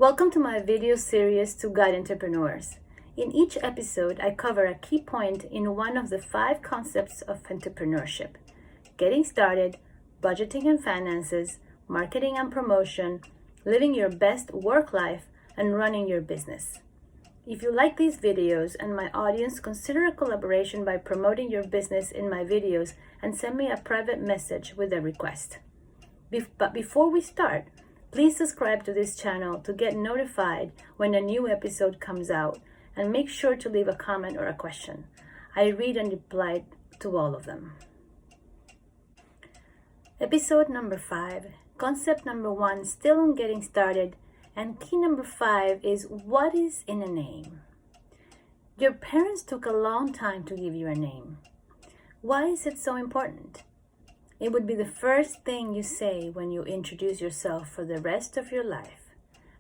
Welcome to my video series to guide entrepreneurs. In each episode, I cover a key point in one of the 5 concepts of entrepreneurship: getting started, budgeting and finances, marketing and promotion, living your best work life, and running your business. If you like these videos and my audience, consider a collaboration by promoting your business in my videos and send me a private message with a request. But before we start, please subscribe to this channel to get notified when a new episode comes out, and make sure to leave a comment or a question. I read and reply to all of them. Episode number 5, concept number 1, still on getting started, and key number 5 is what is in a name. Your parents took a long time to give you a name. Why is it so important? It would be the first thing you say when you introduce yourself for the rest of your life.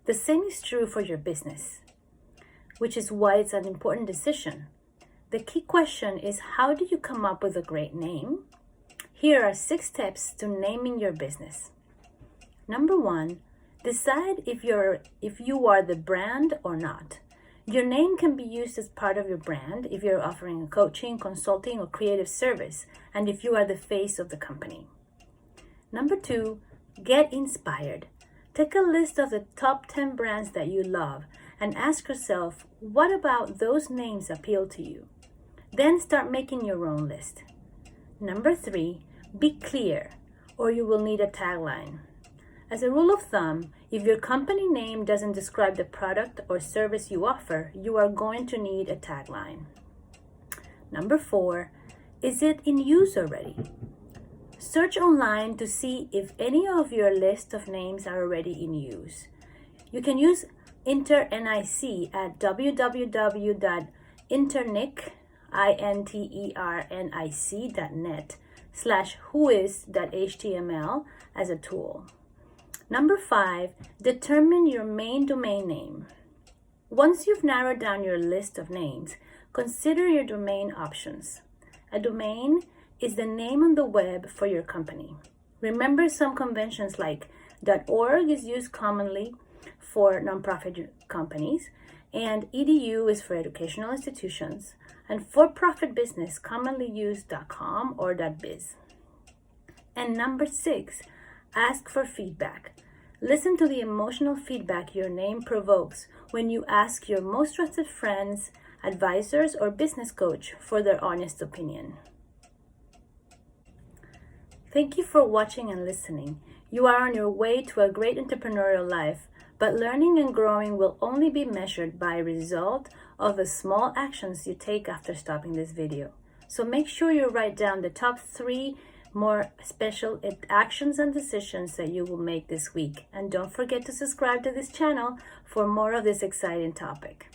The same is true for your business, which is why it's an important decision. The key question is, how do you come up with a great name? Here are 6 steps to naming your business. Number 1, decide if you are the brand or not. Your name can be used as part of your brand if you're offering a coaching, consulting, or creative service, and if you are the face of the company. Number 2, get inspired. Take a list of the top 10 brands that you love and ask yourself, what about those names appeal to you? Then start making your own list. Number 3, be clear, or you will need a tagline. As a rule of thumb, if your company name doesn't describe the product or service you offer, you are going to need a tagline. Number 4, is it in use already? Search online to see if any of your list of names are already in use. You can use InterNIC at www.internic.net/whois.html as a tool. Number 5, determine your main domain name. Once you've narrowed down your list of names, consider your domain options. A domain is the name on the web for your company. Remember, some conventions like .org is used commonly for nonprofit companies, and .edu is for educational institutions, and for-profit business commonly use .com or .biz. And number 6, ask for feedback. Listen to the emotional feedback your name provokes when you ask your most trusted friends, advisors, or business coach for their honest opinion. Thank you for watching and listening. You are on your way to a great entrepreneurial life, but learning and growing will only be measured by a result of the small actions you take after stopping this video. So make sure you write down the top 3 more special actions and decisions that you will make this week. And don't forget to subscribe to this channel for more of this exciting topic.